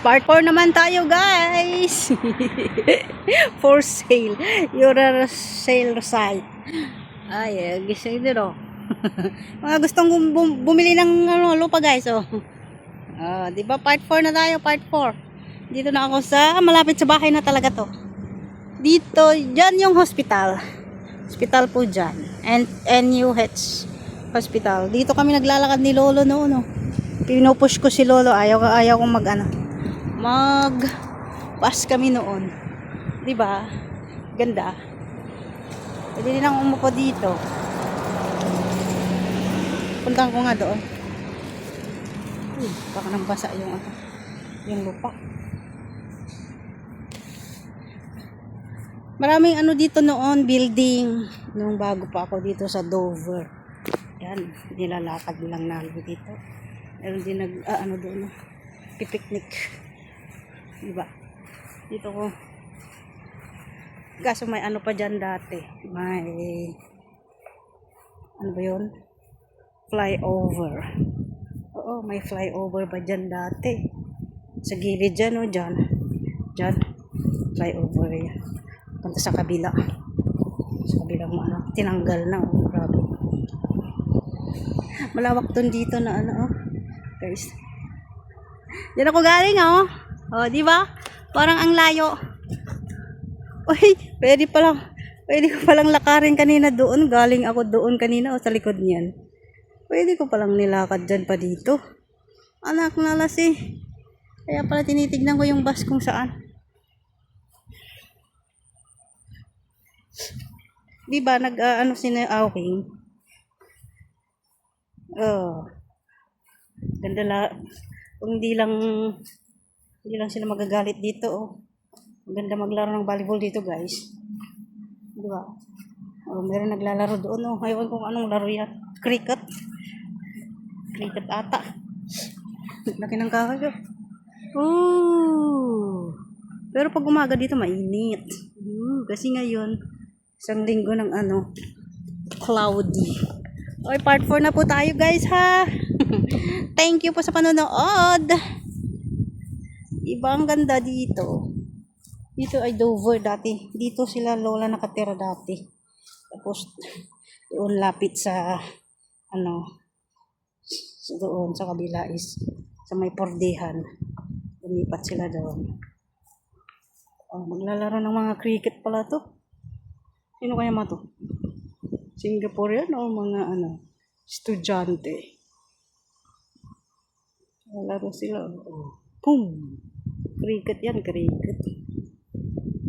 Part 4 naman tayo, guys. For sale. Your sale site. Ay, gising din, oh. Mga gustong bumili ng lupa, guys, oh. Di ba part 4 na tayo, part 4. Dito na ako sa malapit sa bahay na talaga to. Dito, dyan yung hospital. Hospital po dyan. And NUH hospital. Dito kami naglalakad ni Lolo noon, oh. Pinupush ko si Lolo, ayaw kong mag-pass kami noon. 'Di ba? Ganda. Pwede din lang umupo dito. Puntahan ko nga doon. Baka nang basa yung lupa. Maraming dito noon, building. Nung bago pa ako dito sa Dover. Yan, nilalakad lang namin dito. Meron din doon, pipiknik. Diba? Dito ko. Kaso may pa dyan dati. May, ba yun? Flyover. Oo, may flyover pa dyan dati. Sa gilid dyan, dyan. Dyan. Flyover yan. Punta sa kabila. Sa kabilang tinanggal na, grabe. Malawak ton dito na guys. Diyan ako galing, di ba? Parang ang layo. Uy, pwede ko palang lakarin kanina doon. Galing ako doon kanina sa likod niyan. Pwede ko palang nilakad dyan pa dito. Anak na lasi. Kaya pala tinitignan ko yung bus kung saan. Di ba sina-awing? Ganda kung hindi lang sila magagalit dito, Maganda maglaro ng volleyball dito, guys. Di ba? Meron naglalaro doon, Ayaw kung anong laro yan. Cricket ata. Laki ng kahoy, Pero pag umaga dito mainit. Kasi ngayon isang linggo ng cloudy. Part 4 na po tayo, guys, ha. Thank you po sa panonood. Iba ang ganda dito. Dito ay Dover dati. Dito sila lola nakatira dati. Tapos doon lapit sa doon sa kabila is sa may pordehan. Lumipat sila doon. Maglalaro ng mga cricket pala to. Sino kaya to? Singaporean o mga estudyante. Laro sila. Boom! Cricket yan, cricket.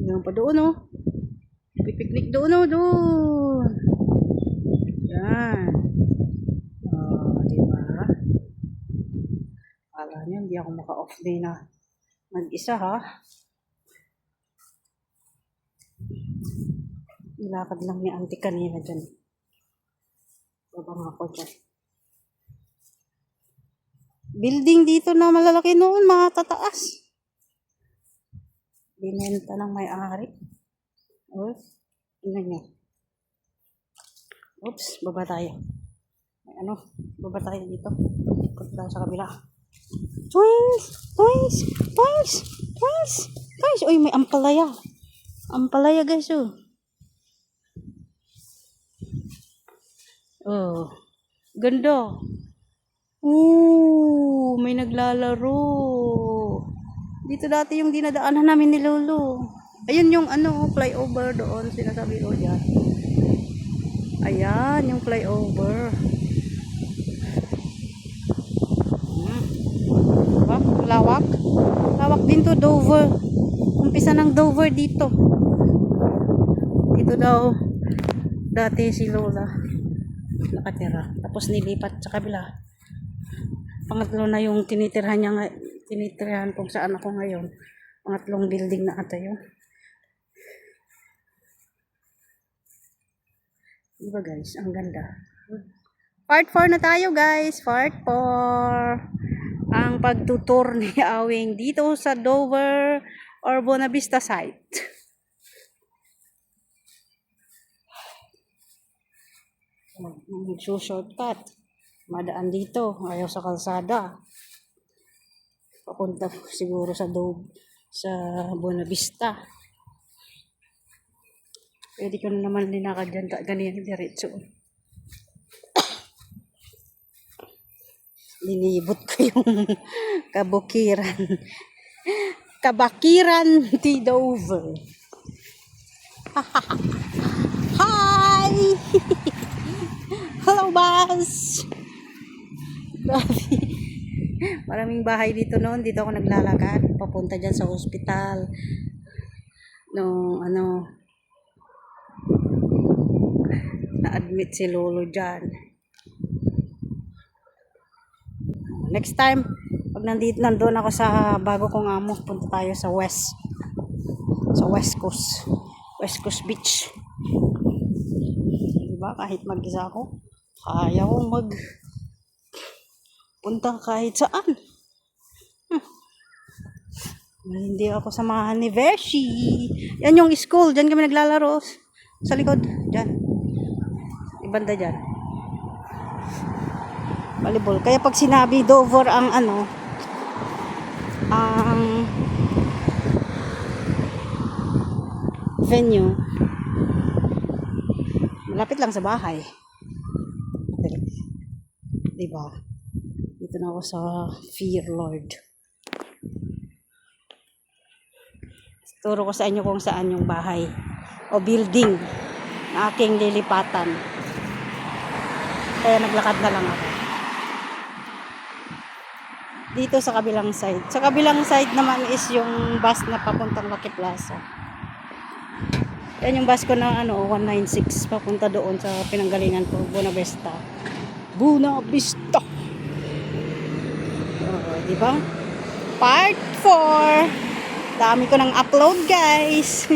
Yan pa doon, Pipiknik doon, doon. Yan. Diba? Akala niyo, hindi ako maka-off day na mag-isa, ha? Nilakad lang ni auntie kanina dyan. Babang ako dyan. Building dito na malalaki noon, matataas. Binenta ng may-ari. Tingnan nyo. Oops, baba tayo. May baba tayo dito. Punta tayo sa kabila. Twins! Twins! Twins! Twins! Twins! Uy, may ampalaya. Ampalaya, guys, ganda. May naglalaro. Dito dati yung dinadaanan namin ni Lolo. Ayun yung flyover doon, sinasabi ko dyan. Ayan, yung flyover. Diba? Lawak. Lawak din to, Dover. Umpisa ng Dover dito. Dito daw dati si Lola nakatira. Tapos nilipat sa kabila. Pangatlo na yung tinitirahan kung saan ako ngayon. Pangatlong building na ata yun. Diba, guys? Ang ganda. Part 4 na tayo, guys. Part 4. Ang pagtutur ni Awing dito sa Dover or Bonavista site. Mag-shortcut. Madaan dito. Ayaw sa kalsada. Papunta siguro sa sa Buena Vista. Pwede ko na naman linakad dyan, ganyan diretso. Linibot ko yung kabukiran. Kabakiran T. Dover. Hi! Hello, boss! Grabe. Maraming bahay dito noon. Dito ako naglalakad. Papunta dyan sa hospital. Na-admit si Lolo dyan. Next time, pag nandun ako sa bago kong amo, punta tayo sa sa West Coast. West Coast Beach. Diba? Kahit mag-isa ako, kaya ko punta kahit saan. Hindi ako sa mga Beshi. Yan yung school. Diyan kami naglalaro. Sa likod. Diyan. Ibanda dyan. Volleyball. Kaya pag sinabi Dover ang ang venue, malapit lang sa bahay. Diba? Dito na ako sa Fear Lord. Turo ko sa inyo kung saan yung bahay o building na aking lilipatan. Kaya naglakad na lang ako. Dito sa kabilang side. Sa kabilang side naman is yung bus na papuntang Lucky Plaza. Yan yung bus ko na 196 papunta doon sa pinanggalingan ko, Buena Vista. Buena Vista. Di ba? Part 4. Dami ko nang upload, guys.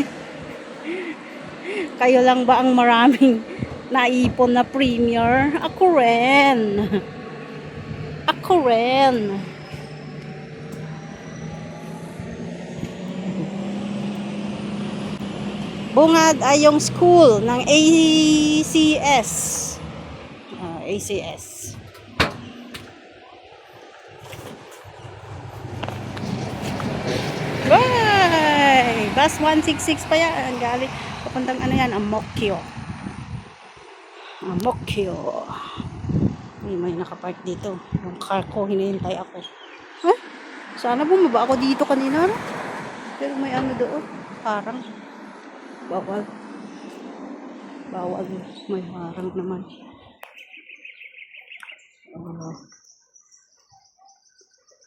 Kayo lang ba ang maraming naipon na premiere? Ako rin. Ako rin. Bungad ay yung school ng ACS. ACS. Bye! Bus 166 pa yan. Galing. Papuntang yan? Amokyo. Amokyo. May nakapark dito. Yung car ko, hinihintay ako. Huh? Sana bumaba ako dito kanina. Pero may doon. Parang. Bawal. Bawal. May harang naman.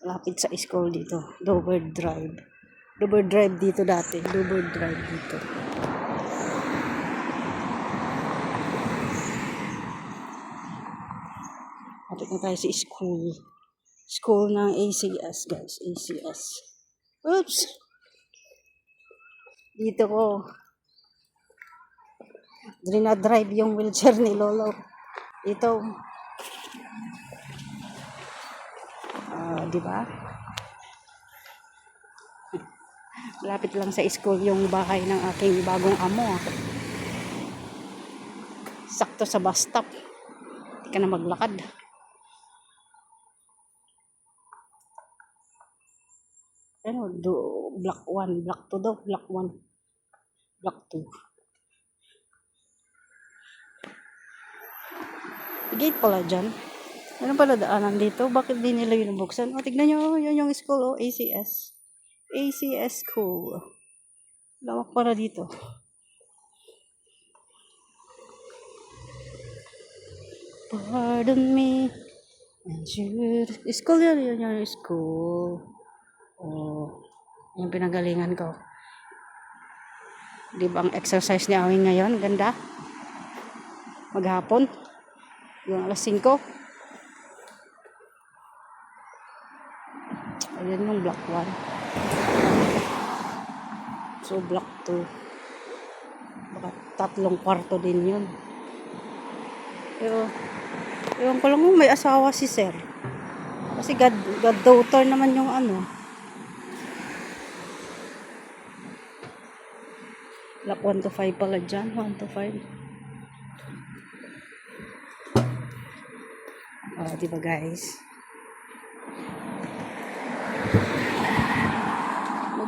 Lapit sa school dito. Dover Drive. Dover Drive dito dati. Dover Drive dito. Lapit na tayo sa school. School ng ACS, guys. ACS. Oops! Dito ko. Drive yung wheelchair ni Lolo. Dito. Diba? Malapit lang sa school yung bahay ng aking bagong amo. Sakto sa bus stop. Hindi ka na maglakad. Block 1, block 2 daw. Block 1. Block 2. Gate pala dyan. Ano pala daanan dito? Bakit di nila yun buksan? Tignan nyo. Yun yung school. ACS. ACS School. Lawak para dito. Pardon me. School yan. Yun yung school. Yung pinagalingan ko. Di ba ang exercise ni Awing ngayon? Ganda. Maghapon. Yung alas 5. Ayan yung block 1. So block 2. Baka 3 kwarto din yun. Pero ewan ko lang may asawa si sir. Kasi goddaughter naman yung Block 1 to 5 pala dyan. 1 to 5. Diba guys?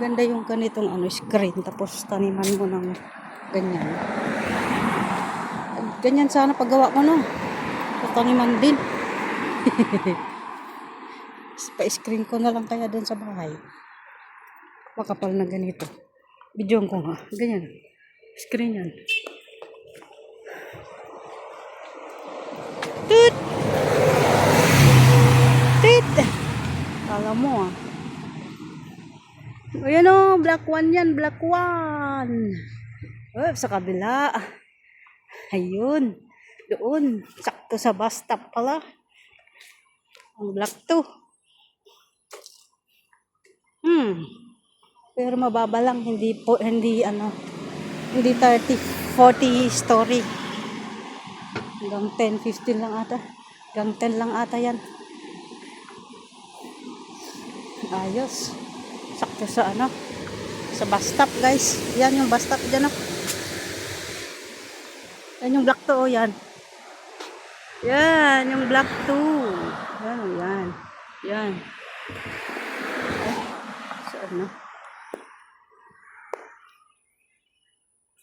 Maganda yung ganitong screen. Tapos taniman mo ng ganyan. Ganyan sana paggawa ko, no? Tapos taniman din. Pa-screen ko na lang kaya doon sa bahay. Makapal na ganito. Videoan ko nga. Ganyan. Screen yan. Toot! Toot! Kala mo Ayan o, black one yan, black one. Oh, sa kabila. Ayun. Doon. Sakto sa bus stop pala. Ang black 2. Pero mababa lang, hindi 30, 40 story. Hanggang 10, 15 lang ata. Hanggang 10 lang ata yan. Ayos. Sakto sa sa bus stop, guys. Yan yung bus stop dyan, Yan yung black 2, yan. Yan, yung black 2. Yan, yan. Yan. Saan na?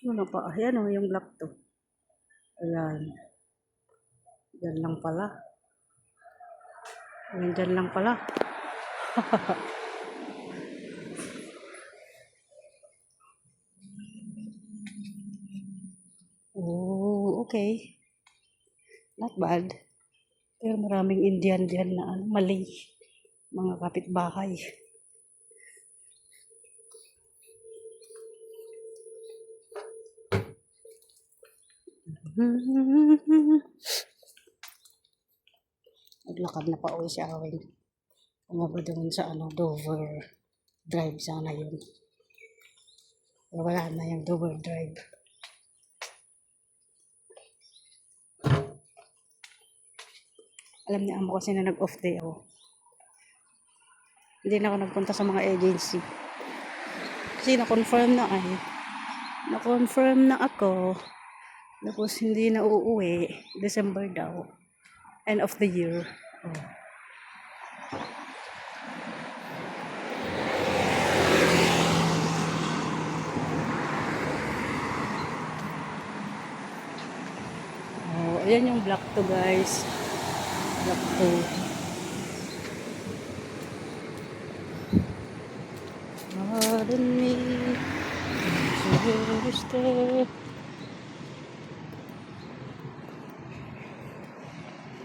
Ano pa? Yan yung black 2. Ayan. Yan lang pala. Ayan, dyan lang pala. Oh, okay. Not bad. Pero maraming Indian dyan na Malay. Mga kapitbahay. Naglakad na pa uwi si Awing. Umaba doon sa Dover Drive sana yun. Pero wala na yung Dover Drive. Alam niya amo kasi na nag-off day ako. Hindi na ako nagpunta sa mga agency. Kasi na-confirm na ako. Tapos hindi na uuwi. December daw. End of the year. Ayan yung black 2, guys. Black 2. Pardon me.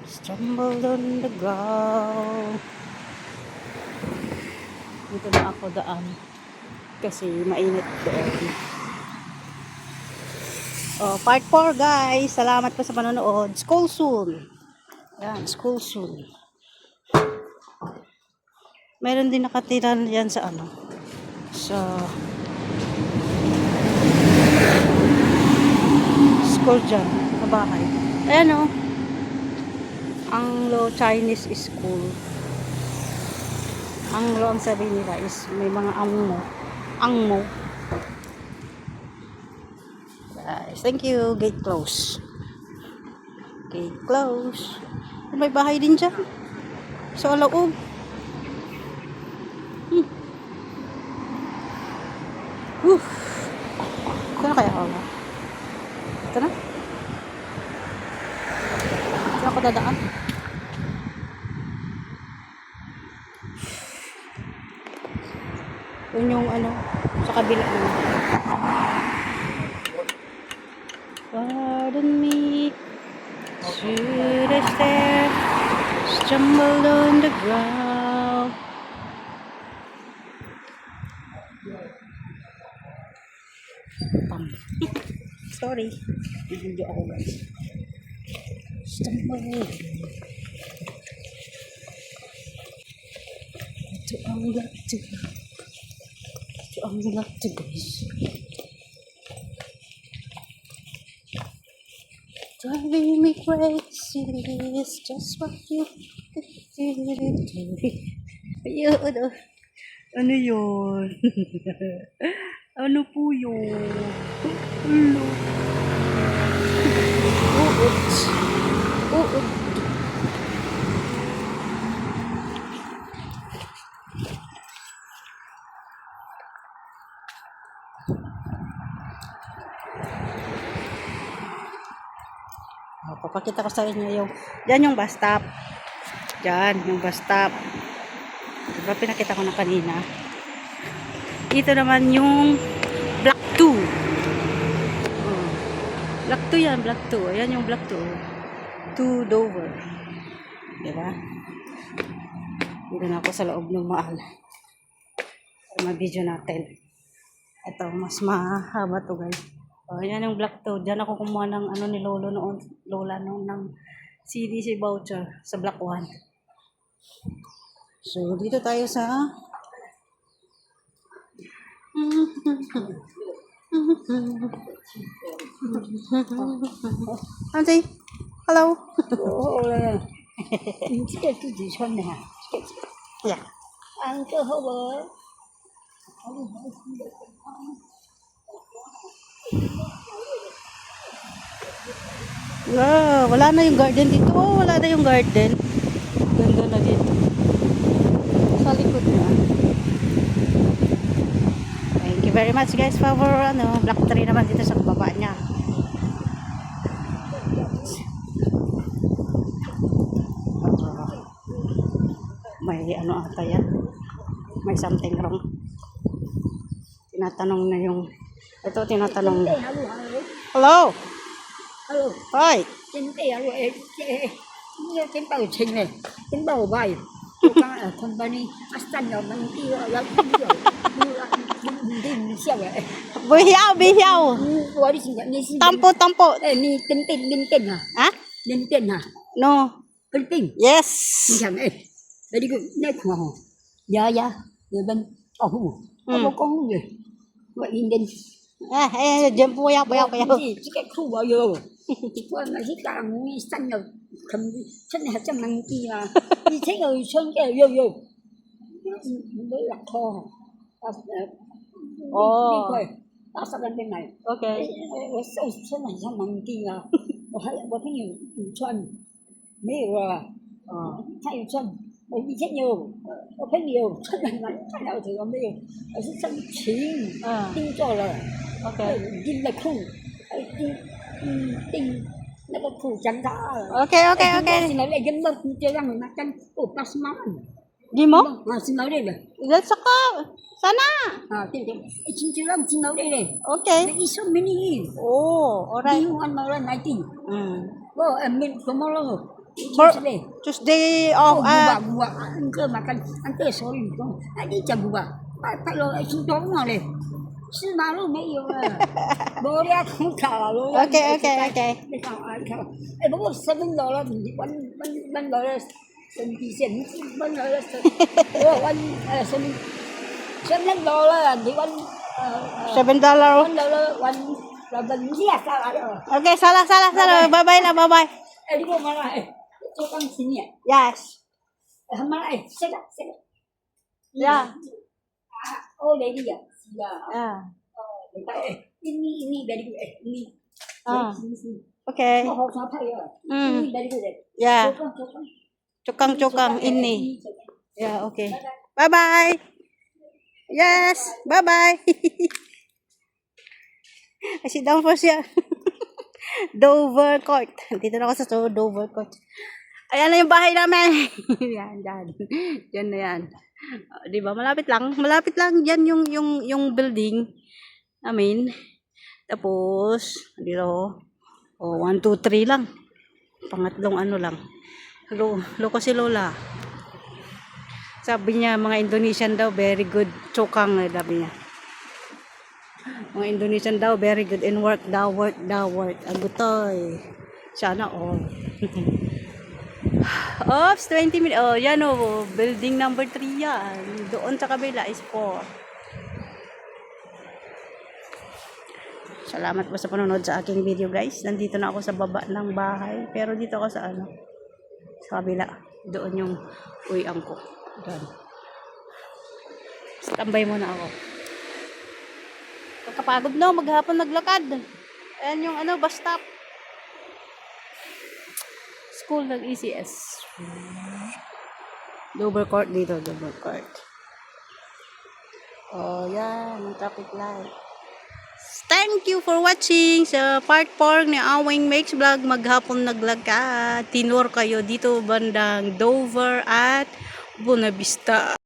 Stumbled on the ground. Dito na ako daan. Kasi mainit doon. Part 4, guys. Salamat po sa panonood. School soon. Yan, school soon. Meron din nakatira yan sa sa school dyan, sa bahay. Ayan Anglo Chinese school. Anglo ang sabi nila is may mga angmo. Guys, thank you. Gate close. Gate close. May bahay din dyan. So, loob. Ito na kaya ako. Ito na. Ito ako dadaan. Yun yung sa kabila naman. Pardon me. Should I stare? Stumbled on the ground. Sorry. Video ako, guys. Stumbled. Ito ang black 2, guys. Driving me crazy is just what you do. Ayun, ano yun? Ano po yun? Hello. Oo. Papakita ko sa inyo yung, dyan yung bus stop. Dyan, yung bus stop. Diba pinakita ko na kanina. Dito naman yung Block 2. Oh. Block 2 yan, Block 2. Ayan yung Block 2. 2 Dover. Diba? Dito na ako sa loob ng mall. Ma-video natin. Ito, mas mahaba to guys. Oh, yan yung Block 2. Diyan ako kumuha ng ano ni Lola noon ng CDC voucher sa Block 1. So, dito tayo sa Auntie, hello. Yeah. Wow, wala na yung garden dito. Oh, wala na yung garden. Ganda na dito. Sa likod na. Thank you very much guys for Block 3 naman dito sa baba niya. May ano ata yan. May something wrong. Tinatanong na yung tinatanong. Hello. Hello. Hi. Trên tàu trình này, trên bầu bài, tôi đang ở company, Aston ở bên kia là đi siêu vậy. Bihiao. Tôi đi xin đi xin. Tampo. Ni tin hả? Hả? Tin hả? No. Tin. Yes. Chẳng ấy. Đây đi cái khoa. Dạ. Rồi bên có gì? Vậy đi. Diyan po yaw. Cái khu bao giờ? Tôi mà thích làm xanh rồi, cầm xanh này trong năng kia là đi thấy người xuân cái vô mới là kho, tao sao bên này, Okay. xuân này trong năng kia là, tôi thấy nhiều xuân, mấy rồi, thay xuân, tôi đi thấy nhiều, tôi thấy nhiều xuân này thay đâu thì có nhiều, ở xuân chín, tinh cho là, đi là khu, tinh nó có phủ trắng đó. Okay. Xin nói lại dân bậc chơi rằng là chân của ta xin nói. Di mo? Xin nói đây này. Let's go. Sana. Tìm. Xin chưa làm xin nói đây này. Okay. There is so many. Oh, alright. You want more than 19. Well, I mean tomorrow. Tuesday of Buat ăn cơm makan. Ăn cơm sorry không. Anh đi chậm buat. Tại lo anh xuống đó mà này. Sư mà luôn mấy yêu à. Bố ra không thở luôn. Okay. Để khảo ai khảo. Ê bố $7 thì $1 $7 thì $7. Okay, salah. Bye-bye. Ê đi cô mà lại. Cho con xin nhỉ. Yes. Mà lại. Sẽ đặt. Yeah. Oh, đấy đi à. Ini dari gue. Ini. Okay. Yeah. Cukang ini. Yeah, okay. Bye-bye. Yes, bye-bye. I sit down first ya. Dover Court. Dito na ako sa Dover Court. Ayan na yung bahay namin. Yan na yan. Di ba malapit lang diyan yung building namin. Tapos dito 1 2 3 lang. Pangatlong ano lang. Hello ko si Lola. Sabi niya mga Indonesian daw very good chokang, sabi niya. Mga Indonesian daw very good in work daw work. Agutoy. Sana all. Oops, 20 minutes. Oh, yan oh, building number 3 yan. Doon sa kabila is 4. Salamat po sa panonood sa aking video guys. Nandito na ako sa baba ng bahay. Pero dito ako sa sa kabila. Doon yung uwian ko. Doon. Standby muna ako. Kakapagod no, maghapon naglakad. Ayan yung bus stop. School ng ECS. Dover Court dito, Dover Court. Oh, yan, yung traffic light. Thank you for watching sa part 4 ni Awing Makes Vlog. Maghapon naglagka. Tinur kayo dito bandang Dover at Buena Vista.